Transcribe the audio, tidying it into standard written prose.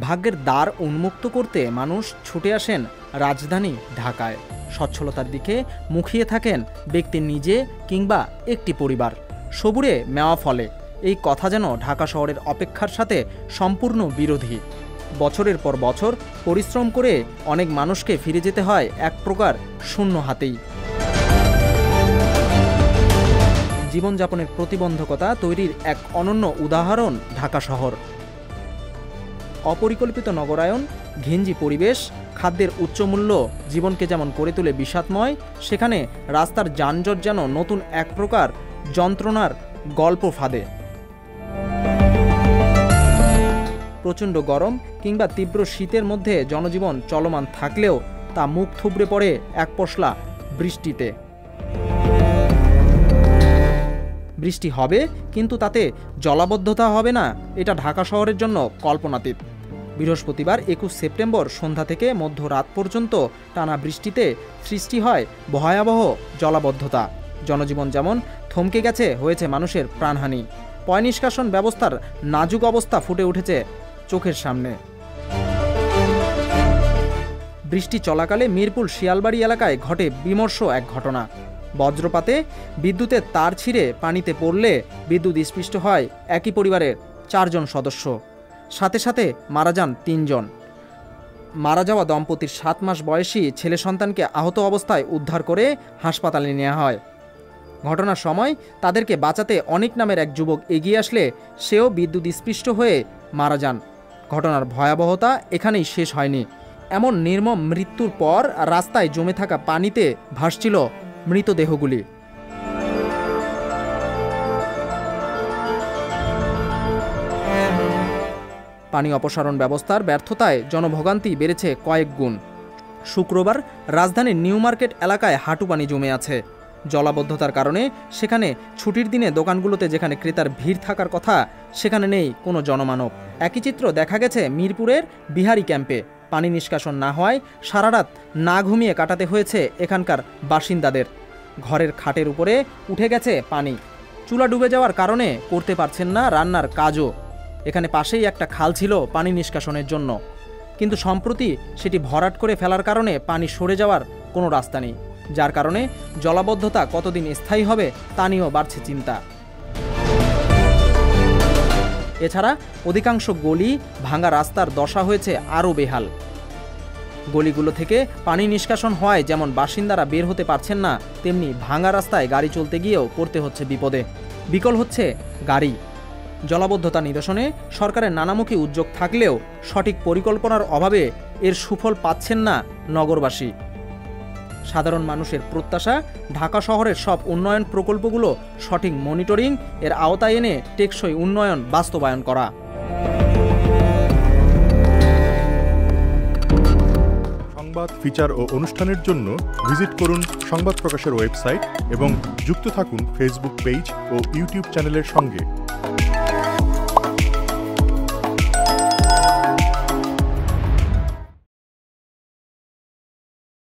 ভাগ্যের দ্বার উন্মুক্ত করতে মানুষ ছুটে আসেন রাজধানী ঢাকায়। সচ্ছলতার দিকে মুখিয়ে থাকেন ব্যক্তি নিজে কিংবা একটি পরিবার। সবুরে মেওয়া ফলে, এই কথা যেন ঢাকা শহরের অপেক্ষার সাথে সম্পূর্ণ বিরোধী। বছরের পর বছর পরিশ্রম করে অনেক মানুষকে ফিরে যেতে হয় এক প্রকার শূন্য হাতেই। জীবনযাপনের প্রতিবন্ধকতা তৈরির এক অনন্য উদাহরণ ঢাকা শহর। অপরিকল্পিত নগরায়ন, ঘিঞ্জি পরিবেশ, খাদ্যের উচ্চমূল্য জীবনকে যেমন করে তোলে বিষাদময়, সেখানে রাস্তার যানজট যেন নতুন এক প্রকার যন্ত্রণার গল্প ফাঁদে। প্রচণ্ড গরম কিংবা তীব্র শীতের মধ্যে জনজীবন চলমান থাকলেও তা মুখ থুবড়ে পড়ে এক পশলা বৃষ্টিতে। বৃষ্টি হবে, কিন্তু তাতে জলাবদ্ধতা হবে না, এটা ঢাকা শহরের জন্য কল্পনাতীত। বৃহস্পতিবার 21 সেপ্টেম্বর সন্ধ্যা থেকে মধ্যরাত পর্যন্ত টানা বৃষ্টিতে সৃষ্টি হয় ভয়াবহ জলাবদ্ধতা। জনজীবন যেমন থমকে গেছে, হয়েছে মানুষের প্রাণহানি। পয় নিষ্কাশন ব্যবস্থার নাজুক অবস্থা ফুটে উঠেছে চোখের সামনে। বৃষ্টি চলাকালে মিরপুর শিয়ালবাড়ি এলাকায় ঘটে বিমর্ষ এক ঘটনা। বজ্রপাতে বিদ্যুতের তার ছিঁড়ে পানিতে পড়লে বিদ্যুৎ স্পৃষ্ট হয় একই পরিবারের 4 জন সদস্য। সাথে সাথে মারা যান 3 জন। মারা যাওয়া দম্পতির 7 মাস বয়সী ছেলে সন্তানকে আহত অবস্থায় উদ্ধার করে হাসপাতালে নেওয়া হয়। ঘটনার সময় তাদেরকে বাঁচাতে অনিক নামের এক যুবক এগিয়ে আসলে সেও বিদ্যুৎ স্পৃষ্ট হয়ে মারা যান। ঘটনার ভয়াবহতা এখানেই শেষ হয়নি। এমন নির্মম মৃত্যুর পর রাস্তায় জমে থাকা পানিতে ভাসছিল মৃতদেহগুলি। পানি অপসারণ ব্যবস্থার ব্যর্থতায় জনভোগান্তি বেড়েছে কয়েক গুণ। শুক্রবার রাজধানীর নিউ মার্কেট এলাকায় হাঁটু পানি জমে আছে। জলাবদ্ধতার কারণে সেখানে ছুটির দিনে দোকানগুলোতে যেখানে ক্রেতার ভিড় থাকার কথা, সেখানে নেই কোনো জনমানব। একই চিত্র দেখা গেছে মিরপুরের বিহারি ক্যাম্পে। পানি নিষ্কাশন না হওয়ায় সারা রাত না ঘুমিয়ে কাটাতে হয়েছে এখানকার বাসিন্দাদের। ঘরের খাটের উপরে উঠে গেছে পানি। চুলা ডুবে যাওয়ার কারণে করতে পারছেন না রান্নার কাজও। এখানে পাশেই একটা খাল ছিল পানি নিষ্কাশনের জন্য, কিন্তু সম্প্রতি সেটি ভরাট করে ফেলার কারণে পানি সরে যাওয়ার কোনো রাস্তা নেই, যার কারণে জলাবদ্ধতা কতদিন স্থায়ী হবে তা নিয়েও বাড়ছে চিন্তা। এছাড়া অধিকাংশ গলি, ভাঙা রাস্তার দশা হয়েছে আরও বেহাল। গলিগুলো থেকে পানি নিষ্কাশন হওয়ায় যেমন বাসিন্দারা বের হতে পারছেন না, তেমনি ভাঙা রাস্তায় গাড়ি চলতে গিয়েও পড়তে হচ্ছে বিপদে। বিকল হচ্ছে গাড়ি। জলাবদ্ধতা নিরসনে সরকারের নানামুখী উদ্যোগ থাকলেও সঠিক পরিকল্পনার অভাবে এর সুফল পাচ্ছেন না নগরবাসী। সাধারণ মানুষের প্রত্যাশা ঢাকা শহরের সব উন্নয়ন প্রকল্পগুলো সঠিক মনিটরিং এর আওতায় এনে টেকসই উন্নয়ন বাস্তবায়ন করা। সংবাদ, ফিচার ও অনুষ্ঠানের জন্য ভিজিট করুন সংবাদ প্রকাশের ওয়েবসাইট এবং যুক্ত থাকুন ফেসবুক পেজ ও ইউটিউব চ্যানেলের সঙ্গে।